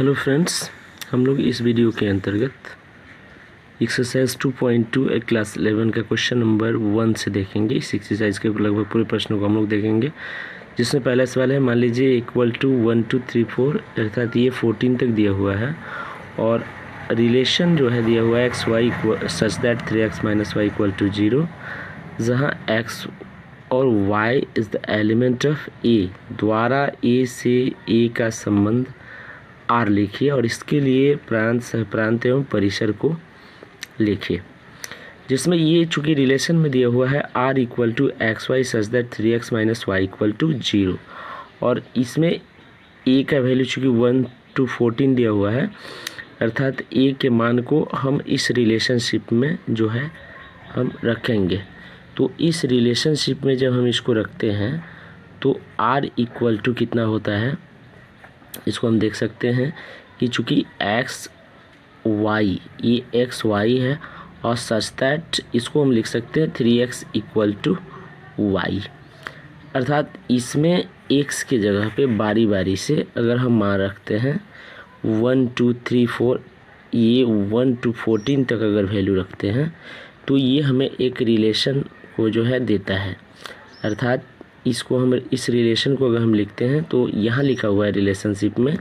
Hello friends, हम लोग इस वीडियो के अंतर्गत एक्सरसाइज 2.2 क्लास 11 का क्वेश्चन नंबर 1 से देखेंगे। इस एक्सरसाइज के लगभग पूरे प्रश्नों को हम लोग देखेंगे, जिसमें पहला सवाल है, मान लीजिए इक्वल टू 1 2 3 4 अर्थात ये 14 तक दिया हुआ है और रिलेशन जो है दिया हुआ है x y such that 3x - y = 0, जहाँ x और y is the element of a द्वारा a से a का संबंध r लिखिए और इसके लिए प्रांत सहप्रांत एवं परिसर को लिखिए। जिसमें ये चूँकि रिलेशन में दिया हुआ है r = xy such that 3x - y = 0 और इसमें a का वैल्यू चूँकि 1 to 14 दिया हुआ है, अर्थात a के मान को हम इस रिलेशनशिप में जो है हम रखेंगे। तो इस रिलेशनशिप में जब हम इसको रखते हैं तो r = कितना होता है, इसको हम देख सकते हैं कि चूँकि x y ये x y है और सच दैट इसको हम लिख सकते हैं 3x = y, अर्थात इसमें x के जगह पे बारी बारी से अगर हम मान रखते हैं 1 2 3 4 ये 1 to 14 तक अगर वैल्यू रखते हैं तो ये हमें एक रिलेशन को जो है देता है। अर्थात इसको हम इस रिलेशन को अगर हम लिखते हैं तो यहाँ लिखा हुआ है रिलेशनशिप में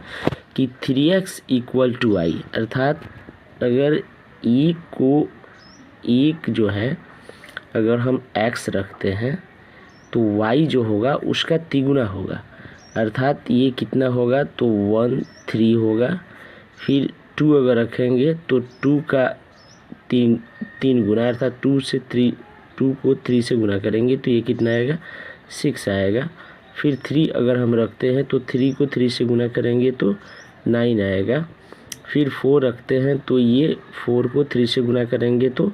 कि 3x = y, अर्थात अगर e को एक जो है अगर हम x रखते हैं तो y जो होगा उसका तिगुना होगा, अर्थात ये कितना होगा तो 1 3 होगा। फिर 2 अगर रखेंगे तो 2 का 3 गुना, अर्थात 2 से 3 2 को 3 से गुना करेंगे तो ये कितना आएगा 6 आएगा। फिर 3 अगर हम रखते हैं तो 3 को 3 से गुना करेंगे तो 9 आएगा। फिर 4 रखते हैं तो ये 4 को 3 से गुना करेंगे तो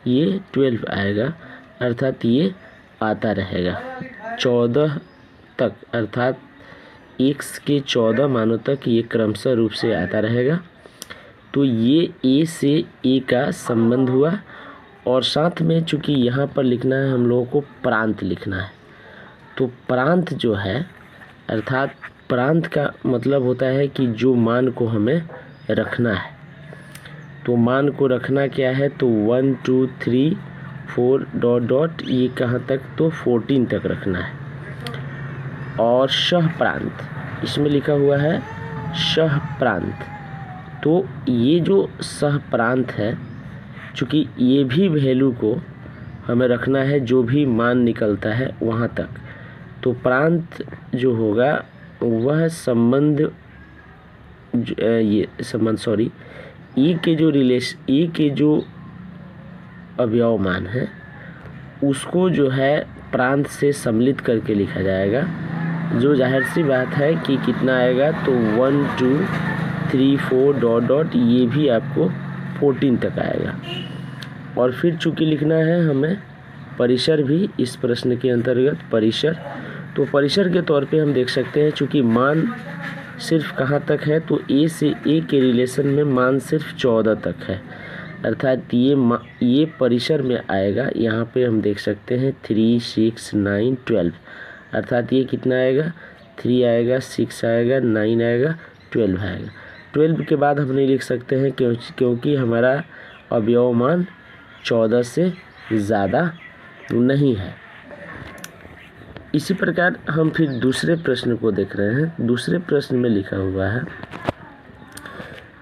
ये 12 आएगा, अर्थात ये आता रहेगा 14 तक, अर्थात x के 14 मानों तक ये क्रमशः रूप से आता रहेगा। तो ये a से a का संबंध हुआ और साथ में चूँकि यहाँ पर लिखना है हम लोगों को प्रांत लिखना है, तो प्रांत जो है अर्थात प्रांत का मतलब होता है कि जो मान को हमें रखना है। तो मान को रखना क्या है तो 1 2 3 4 ... ये कहाँ तक तो 14 तक रखना है। और सह प्रांत इसमें लिखा हुआ है सह प्रांत, तो ये जो सह प्रांत है चूँकि ये भी वैल्यू को हमें रखना है जो भी मान निकलता है वहाँ तक। तो प्रांत जो होगा वह संबंध e के जो अवयव मान है उसको जो है प्रांत से सम्मिलित करके लिखा जाएगा, जो जाहिर सी बात है कि कितना आएगा तो 1 2 3 4 ... ये भी आपको 14 तक आएगा। और फिर चूँकि लिखना है हमें परिसर भी इस प्रश्न के अंतर्गत परिसर, तो परिसर के तौर पे हम देख सकते हैं चूँकि मान सिर्फ कहाँ तक है तो a से a के रिलेशन में मान सिर्फ 14 तक है, अर्थात ये परिसर में आएगा। यहाँ पे हम देख सकते हैं 3 6 9 12, अर्थात ये कितना आएगा 3 आएगा 6 आएगा 9 आएगा 12 आएगा। 12 के बाद हम नहीं लिख सकते हैं क्योंकि हमारा अवयव मान 14 से ज़्यादा नहीं है। इसी प्रकार हम फिर दूसरे प्रश्न को देख रहे हैं। दूसरे प्रश्न में लिखा हुआ है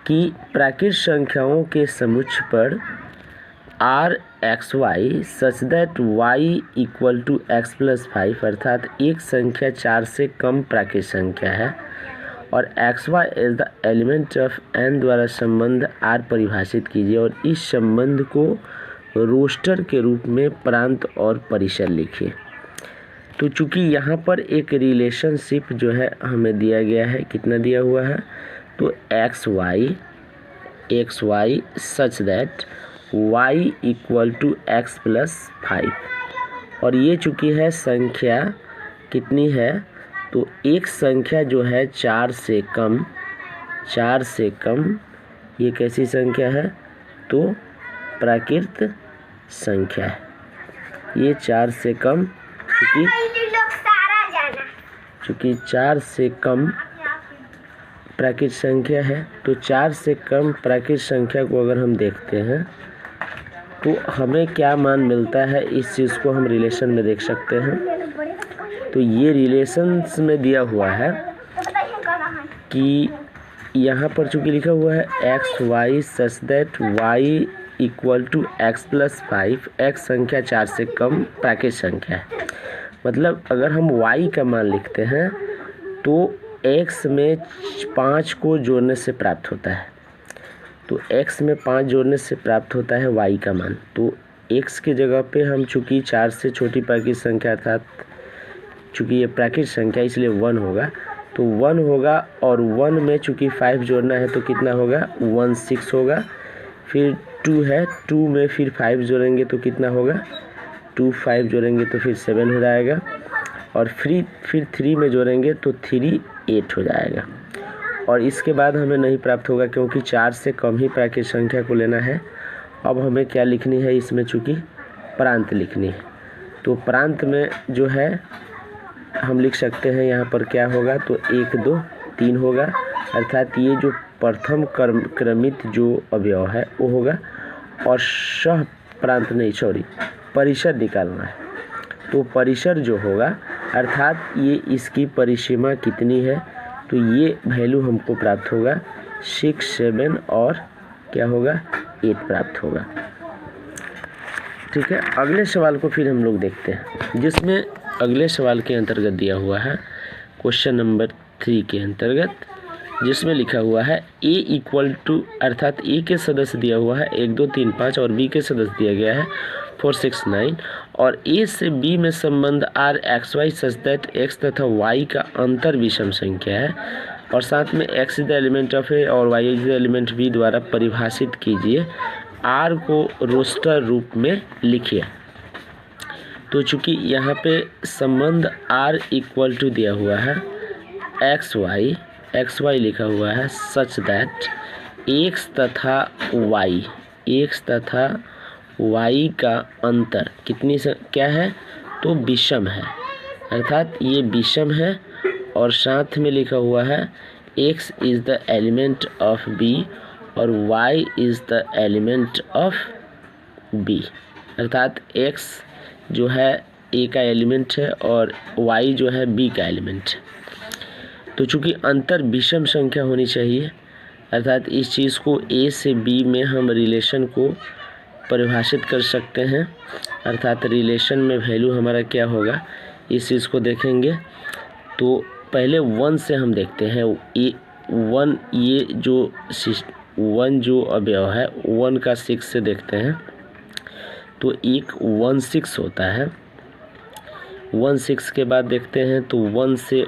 कि प्राकृत संख्याओं के समुच्चय पर rxy such that y = x + 5, अर्थात एक संख्या 4 से कम प्राकृत संख्या है और xy is the element of n द्वारा संबंध r परिभाषित कीजिए और इस संबंध को रोस्टर के रूप में प्रांत और परिसर लिखिए। तो चूँकि यहाँ पर एक रिलेशनशिप जो है हमें दिया गया है, कितना दिया हुआ है तो x y such that y = x + 5, और ये चूँकि है संख्या कितनी है तो एक संख्या जो है 4 से कम, ये कैसी संख्या है तो प्राकृत संख्या है। ये 4 से कम चूँकि 4 से कम प्राकृत संख्या है, तो 4 से कम प्राकृत संख्या को अगर हम देखते हैं तो हमें क्या मान मिलता है, इस चीज़ को हम रिलेशन में देख सकते हैं। तो ये रिलेशंस में दिया हुआ है कि यहाँ पर चूँकि लिखा हुआ है x y such that y equal to x plus 5, x संख्या 4 से कम प्राकृत संख्या है। मतलब अगर हम y का मान लिखते हैं तो x में 5 को जोड़ने से प्राप्त होता है। तो x में 5 जोड़ने से प्राप्त होता है y का मान। तो x की जगह पे हम चूँकि 4 से छोटी प्राकृत संख्या अर्थात चूँकि ये प्राकृत संख्या इसलिए 1 होगा, तो 1 होगा और 1 में चूँकि 5 जोड़ना है तो कितना होगा 16 होगा। फिर 2 है, 2 में फिर 5 जोड़ेंगे तो कितना होगा 2, 5 जोड़ेंगे तो फिर 7 हो जाएगा और फिर 3 में जोड़ेंगे तो 3 8 हो जाएगा। और इसके बाद हमें नहीं प्राप्त होगा क्योंकि 4 से कम ही प्राकृत संख्या को लेना है। अब हमें क्या लिखनी है, इसमें चूँकि प्रांत लिखनी है, तो प्रांत में जो है हम लिख सकते हैं यहाँ पर क्या होगा, तो 1 2 3 होगा, अर्थात ये जो प्रथम क्रमित जो अवयव है वो होगा। और सह प्रांत नहीं, सॉरी, परिसर निकालना है। तो परिसर जो होगा अर्थात ये इसकी परिसीमा कितनी है, तो ये वैल्यू हमको प्राप्त होगा 6, 7 और क्या होगा 8 प्राप्त होगा। ठीक है, अगले सवाल को फिर हम लोग देखते हैं, जिसमें अगले सवाल के अंतर्गत दिया हुआ है क्वेश्चन नंबर 3 के अंतर्गत, जिसमें लिखा हुआ है a इक्वल टू, अर्थात a के सदस्य दिया हुआ है 1 2 3 5 और b के सदस्य दिया गया है 4 6 9 और a से b में संबंध r x y such that x तथा y का अंतर विषम संख्या है और साथ में x is the element of a और y is the element b द्वारा परिभाषित कीजिए। r को रोस्टर रूप में लिखिए। तो चूँकि यहाँ पे संबंध r इक्वल टू दिया हुआ है एक्स वाई लिखा हुआ है सच दैट x तथा y का अंतर कितनी से क्या है, तो विषम है, अर्थात ये विषम है। और साथ में लिखा हुआ है x is the element of b और y is the element of b, अर्थात x जो है a का एलिमेंट है और y जो है b का एलिमेंट है। तो चूँकि अंतर विषम संख्या होनी चाहिए, अर्थात इस चीज़ को a से b में हम रिलेशन को परिभाषित कर सकते हैं, अर्थात रिलेशन में वैल्यू हमारा क्या होगा इस चीज़ को देखेंगे। तो पहले 1 से हम देखते हैं, 1 ये जो 1 जो अवयव है 1 का 6 से देखते हैं, तो एक 16 होता है। 16 के बाद देखते हैं तो 1 से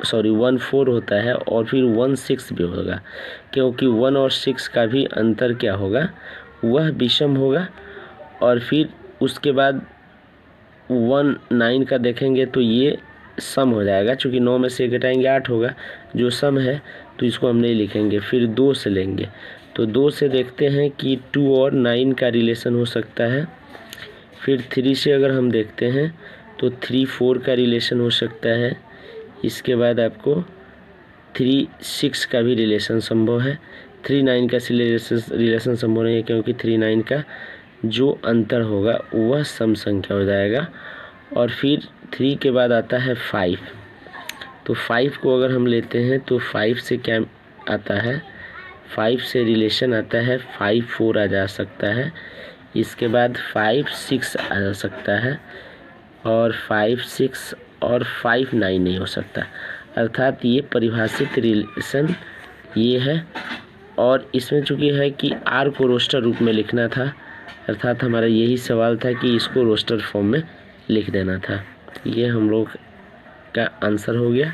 14 होता है और फिर 16 भी होगा, क्योंकि 1 और 6 का भी अंतर क्या होगा, वह विषम होगा। और फिर उसके बाद 9 का देखेंगे तो ये सम हो जाएगा, क्योंकि 9 में से घटाएंगे 8 होगा जो सम है, तो इसको हम नहीं लिखेंगे। फिर 2 से लेंगे, तो 2 से देखते हैं कि 2 और 9 का रिलेशन हो सकता है। फिर 3 से अगर हम देखते हैं तो 3 4 का रिलेशन हो सकता है। इसके बाद आपको 3 6 का भी रिलेशन संभव है। 3 9 का रिलेशन संभव नहीं है, क्योंकि 3 9 का जो अंतर होगा वह सम संख्या हो जाएगा। और फिर 3 के बाद आता है 5, तो 5 को अगर हम लेते हैं तो 5 से क्या आता है, 5 से रिलेशन आता है 5 4 आ जा सकता है। इसके बाद 5 6 आ जा सकता है और 5 6 और 5 9 नहीं हो सकता, अर्थात ये परिभाषित रिलेशन ये है। और इसमें चूँकि है कि r को रोस्टर रूप में लिखना था, अर्थात हमारा यही सवाल था कि इसको रोस्टर फॉर्म में लिख देना था। ये हम लोग का आंसर हो गया।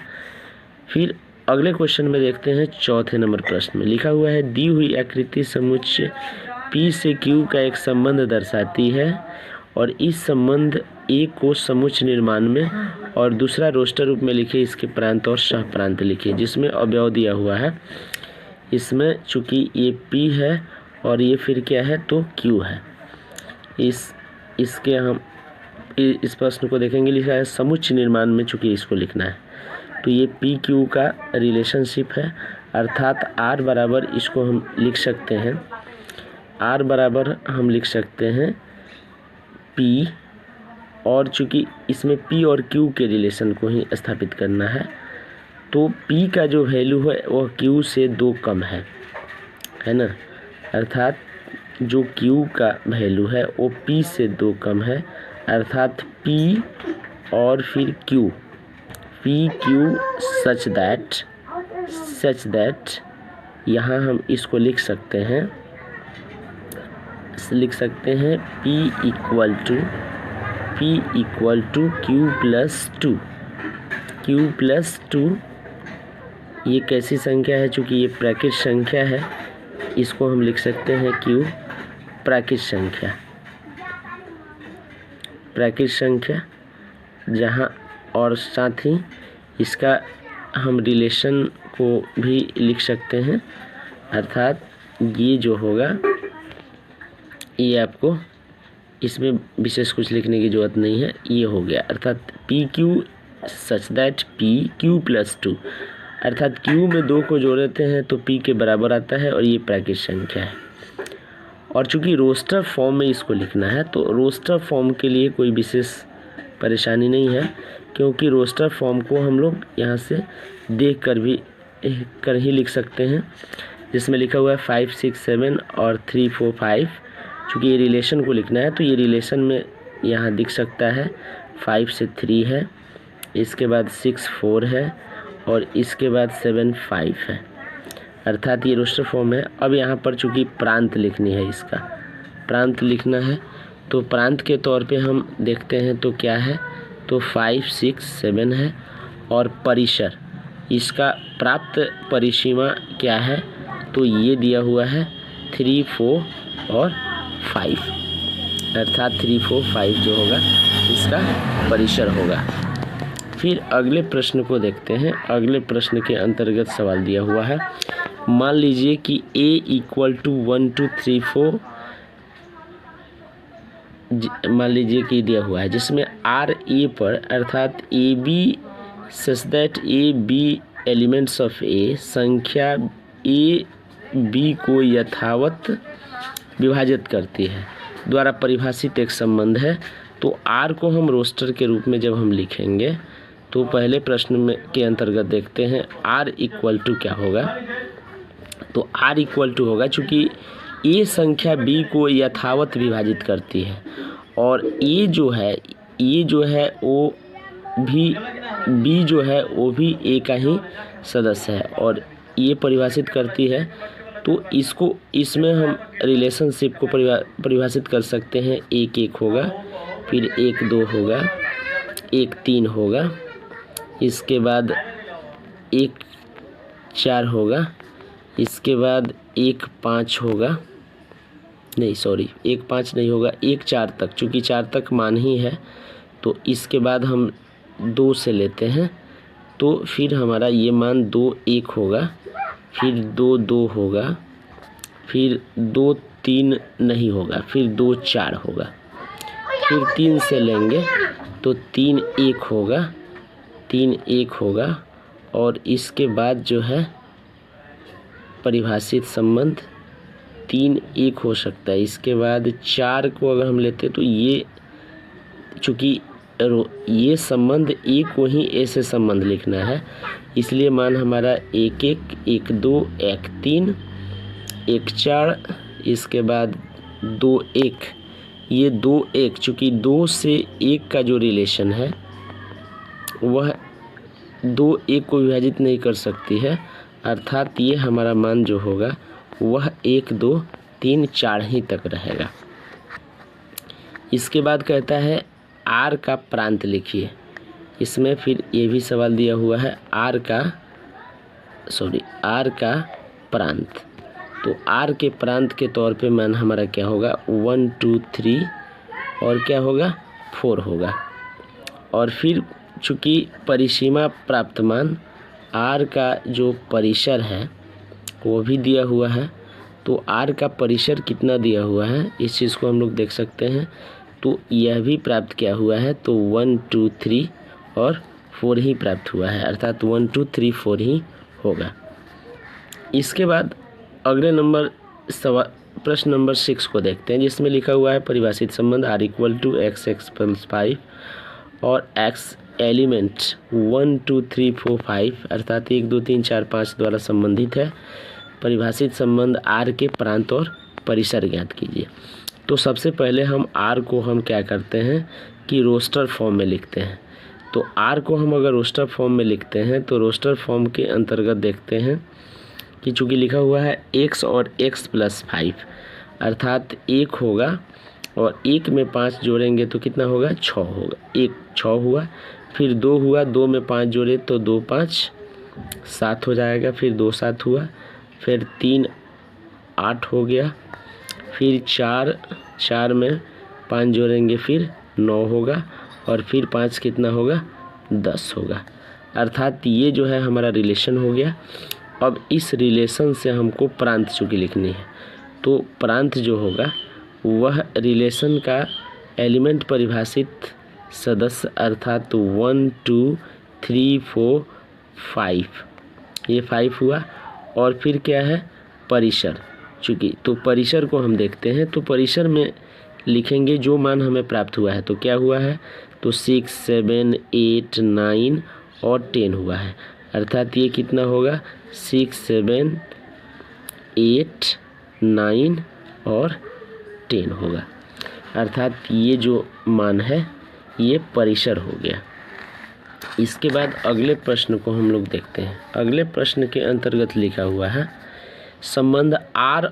फिर अगले क्वेश्चन में देखते हैं, चौथे नंबर प्रश्न में लिखा हुआ है दी हुई आकृति समुच्चय P से Q का एक संबंध दर्शाती है और इस संबंध A को समुच्चय निर्माण में और दूसरा रोस्टर रूप में लिखे, इसके प्रांत और सह प्रांत लिखे, जिसमें अवयव दिया हुआ है। इसमें चूँकि ये P है और ये फिर क्या है, तो Q है। इसके हम इस प्रश्न को देखेंगे, लिखा है समुच्चय निर्माण में, चूँकि इसको लिखना है तो ये पी क्यू का रिलेशनशिप है, अर्थात आर बराबर इसको हम लिख सकते हैं, आर बराबर हम लिख सकते हैं पी, और चूँकि इसमें पी और क्यू के रिलेशन को ही स्थापित करना है, तो पी का जो वैल्यू है वह क्यू से 2 कम है ना, अर्थात जो क्यू का वैल्यू है वो पी से 2 कम है, अर्थात पी और फिर q, p q such that यहाँ हम इसको लिख सकते हैं p equal to q plus two. ये कैसी संख्या है? चूँकि ये प्राकृत संख्या है, इसको हम लिख सकते हैं क्यू प्राकृत संख्या जहाँ, और साथ ही इसका हम रिलेशन को भी लिख सकते हैं, अर्थात ये जो होगा, ये आपको इसमें विशेष कुछ लिखने की ज़रूरत नहीं है, ये हो गया, अर्थात P q such that P Q plus 2, अर्थात क्यू में 2 को जोड़ते हैं तो पी के बराबर आता है, और ये प्राकृत संख्या है। और चूँकि रोस्टर फॉर्म में इसको लिखना है, तो रोस्टर फॉर्म के लिए कोई विशेष परेशानी नहीं है, क्योंकि रोस्टर फॉर्म को हम लोग यहाँ से देख कर ही लिख सकते हैं, जिसमें लिखा हुआ है 5 6 7 और 3 4 5। चूँकि ये रिलेशन को लिखना है, तो ये रिलेशन में यहाँ दिख सकता है 5 से 3 है, इसके बाद 6 4 है, और इसके बाद 7 5 है, अर्थात ये रोस्टर फॉर्म है। अब यहाँ पर चूँकि प्रांत लिखनी है, इसका प्रांत लिखना है, तो प्रांत के तौर पे हम देखते हैं तो क्या है, तो 5 6 7 है, और परिसर, इसका प्राप्त परिसीमा क्या है, तो ये दिया हुआ है 3 4 और 5, अर्थात 3 4 5 जो होगा इसका परिसर होगा। फिर अगले प्रश्न को देखते हैं। अगले प्रश्न के अंतर्गत सवाल दिया हुआ है, मान लीजिए कि a इक्वल टू 1 2 3 4, मान लीजिए कि दिया हुआ है, जिसमें आर ए पर, अर्थात A B such that A B elements of A, संख्या ए बी को यथावत विभाजित करती है, द्वारा परिभाषित एक संबंध है। तो आर को हम रोस्टर के रूप में जब हम लिखेंगे, तो पहले प्रश्न में के अंतर्गत देखते हैं आर इक्वल टू क्या होगा, तो आर इक्वल टू होगा, चूँकि ए संख्या बी को यथावत विभाजित करती है, और ए जो है वो भी, बी जो है वो भी ए का ही सदस्य है, और ये परिभाषित करती है, तो इसमें हम रिलेशनशिप को परिभाषित कर सकते हैं। 1 1 होगा, फिर 1 2 होगा, 1 3 होगा, इसके बाद 1 4 होगा, इसके बाद 1 5 होगा, नहीं सॉरी 1 5 नहीं होगा, 1 4 तक, चूँकि 4 तक मान ही है, तो इसके बाद हम 2 से लेते हैं, तो फिर हमारा ये मान 2 1 होगा, फिर 2 2 होगा, फिर 2 3 नहीं होगा, फिर 2 4 होगा, फिर 3 से लेंगे तो 3 1 होगा, 3 1 होगा, और इसके बाद जो है परिभाषित संबंध 3 1 हो सकता है। इसके बाद 4 को अगर हम लेते तो ये, चूँकि ये संबंध ए को ही ए से संबंध लिखना है, इसलिए मान हमारा 1 1 1 2 1 3 1 4, इसके बाद 2 1, ये 2 1, चूँकि 2 से 1 का जो रिलेशन है वह 2 1 को विभाजित नहीं कर सकती है, अर्थात ये हमारा मान जो होगा वह 1 2 3 4 ही तक रहेगा। इसके बाद कहता है आर का प्रांत लिखिए। इसमें फिर ये भी सवाल दिया हुआ है आर का प्रांत। तो आर के प्रांत के तौर पे मान हमारा क्या होगा 1 2 3 और क्या होगा 4 होगा। और फिर चूँकि परिसीमा प्राप्त मान आर का जो परिसर है वो भी दिया हुआ है, तो आर का परिसर कितना दिया हुआ है इस चीज़ को हम लोग देख सकते हैं। तो यह भी प्राप्त किया हुआ है, तो 1 2 3 और 4 ही प्राप्त हुआ है, अर्थात 1 2 3 4 ही होगा। इसके बाद अगले नंबर प्रश्न नंबर 6 को देखते हैं, जिसमें लिखा हुआ है परिभाषित संबंध r = x + 5 और x एलिमेंट 1 2 3 4 5 अर्थात 1 2 3 4 5 द्वारा संबंधित है। परिभाषित संबंध r के प्रांत और परिसर ज्ञात कीजिए। तो सबसे पहले हम r को हम क्या करते हैं कि रोस्टर फॉर्म में लिखते हैं। तो r को हम अगर रोस्टर फॉर्म में लिखते हैं तो रोस्टर फॉर्म के अंतर्गत देखते हैं कि चूँकि लिखा हुआ है x और x + 5 अर्थात 1 होगा और 1 में 5 जोड़ेंगे तो कितना होगा 6 होगा। 1 6 हुआ, फिर 2 हुआ, 2 में 5 जोड़े तो 2 5 7 हो जाएगा, फिर 2 7 हुआ, फिर 3 8 हो गया, फिर 4 में 5 जोड़ेंगे फिर 9 होगा और फिर 5 कितना होगा 10 होगा। अर्थात ये जो है हमारा रिलेशन हो गया। अब इस रिलेशन से हमको प्रांत चूँकि लिखनी है, तो प्रांत जो होगा वह रिलेशन का एलिमेंट परिभाषित सदस्य अर्थात 1 2 3 4 5 ये 5 हुआ। और फिर क्या है परिसर, चूँकि तो परिसर को हम देखते हैं तो परिसर में लिखेंगे जो मान हमें प्राप्त हुआ है। तो क्या हुआ है तो 6 7 8 9 और 10 हुआ है, अर्थात ये कितना होगा 6 7 8 9 और 10 होगा। अर्थात ये जो मान है ये परिसर हो गया। इसके बाद अगले प्रश्न को हम लोग देखते हैं। अगले प्रश्न के अंतर्गत लिखा हुआ है संबंध r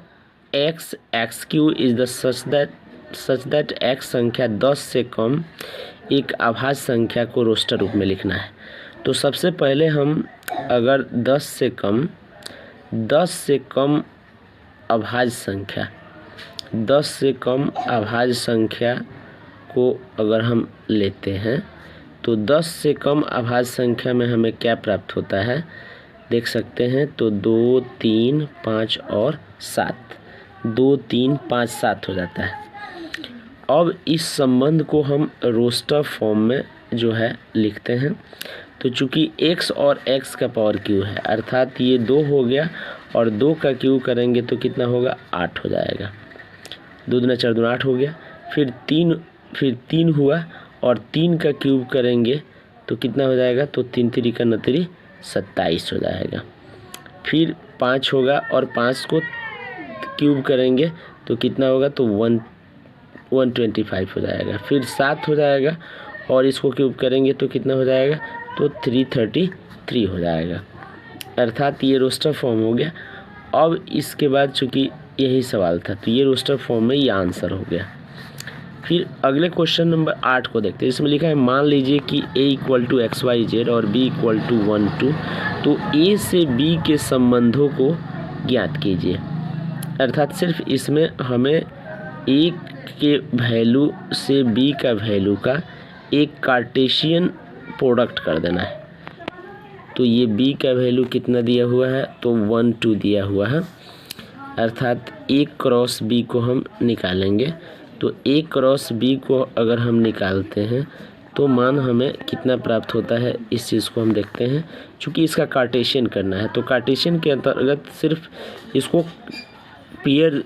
x x³ is the such that x संख्या 10 से कम एक अभाज्य संख्या को रोस्टर रूप में लिखना है। तो सबसे पहले हम अगर 10 से कम अभाज्य संख्या 10 से कम अभाज्य संख्या को अगर हम लेते हैं तो 10 से कम अभाज्य संख्या में हमें क्या प्राप्त होता है देख सकते हैं। तो 2 3 5 और 7 2 3 5 7 हो जाता है। अब इस संबंध को हम रोस्टर फॉर्म में जो है लिखते हैं। तो चूँकि x और x का पावर q है अर्थात ये 2 हो गया और 2 का q करेंगे तो कितना होगा 8 हो जाएगा। 2 दूना 4 दूना 8 हो गया। फिर 3 हुआ और 3 का क्यूब करेंगे तो कितना हो जाएगा तो 3 3 का 9 27 हो जाएगा। फिर 5 होगा और 5 को क्यूब करेंगे तो कितना होगा तो 125 हो जाएगा। फिर 7 हो जाएगा और इसको क्यूब करेंगे तो कितना हो जाएगा तो 333 हो जाएगा। अर्थात ये रोस्टर फॉर्म हो गया। अब इसके बाद चूँकि यही सवाल था तो ये रोस्टर फॉर्म में ये आंसर हो गया। फिर अगले क्वेश्चन नंबर 8 को देखते हैं। इसमें लिखा है मान लीजिए कि a = xyz और b = 1 2 तो a से b के संबंधों को ज्ञात कीजिए। अर्थात सिर्फ इसमें हमें a के वैल्यू से b का वैल्यू का एक कार्टेशियन प्रोडक्ट कर देना है। तो ये b का वैल्यू कितना दिया हुआ है तो 1 2 दिया हुआ है। अर्थात a क्रॉस b को हम निकालेंगे। तो a क्रॉस b को अगर हम निकालते हैं तो मान हमें कितना प्राप्त होता है इस चीज़ को हम देखते हैं। चूँकि इसका कार्टेशियन करना है तो कार्टेशियन के अंतर्गत सिर्फ इसको पेयर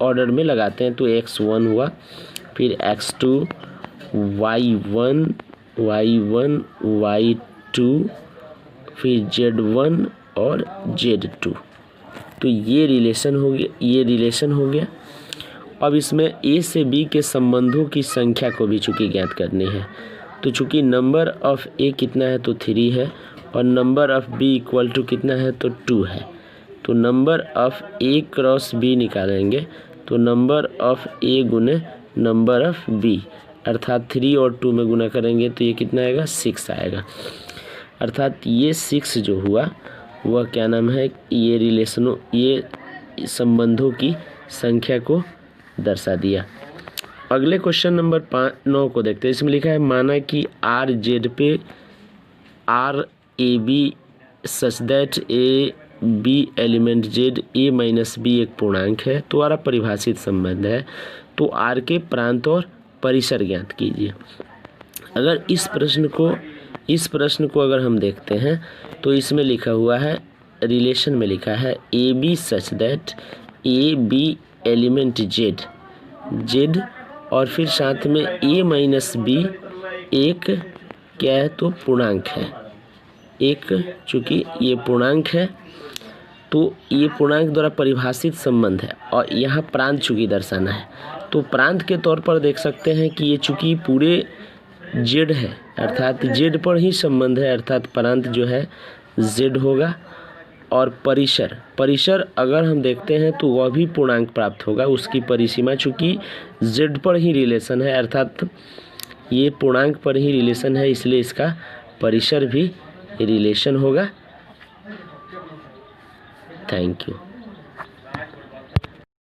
ऑर्डर में लगाते हैं। तो x1 हुआ, फिर x2 y1 y2 फिर z1 और z2। तो ये रिलेशन हो गया। अब इसमें a से b के संबंधों की संख्या को भी चूँकि ज्ञात करनी है। तो चूँकि नंबर ऑफ a कितना है तो 3 है और नंबर ऑफ b = कितना है तो 2 है। तो number of a cross b निकालेंगे तो नंबर ऑफ a गुने नंबर ऑफ b अर्थात 3 और 2 में गुना करेंगे तो ये कितना आएगा 6 आएगा। अर्थात ये 6 जो हुआ वह क्या नाम है ये संबंधों की संख्या को दर्शा दिया। अगले क्वेश्चन नंबर 9 को देखते हैं। इसमें लिखा है माना कि आर जेड पे R a B such that A b element Z a minus b एक पूर्णांक है तो द्वारा परिभाषित संबंध है। तो आर के प्रांत और परिसर ज्ञात कीजिए। अगर इस प्रश्न को इस प्रश्न को अगर हम देखते हैं तो इसमें लिखा हुआ है, रिलेशन में लिखा है a B such that A b element Z, Z और फिर साथ में ए माइनस बी एक क्या है तो पूर्णांक है, एक चूँकि ये पूर्णांक है तो ये पूर्णांक द्वारा परिभाषित संबंध है और यहाँ प्रांत चूँकि दर्शाना है, तो प्रांत के तौर पर देख सकते हैं कि ये चूँकि पूरे जेड है अर्थात जेड पर ही संबंध है, अर्थात प्रांत जो है जेड होगा। और परिसर, परिसर अगर हम देखते हैं तो वह भी पूर्णांक प्राप्त होगा, उसकी परिसीमा चूँकि जेड पर ही रिलेशन है अर्थात ये पूर्णांक पर ही रिलेशन है, इसलिए इसका परिसर भी रिलेशन होगा। Thank you.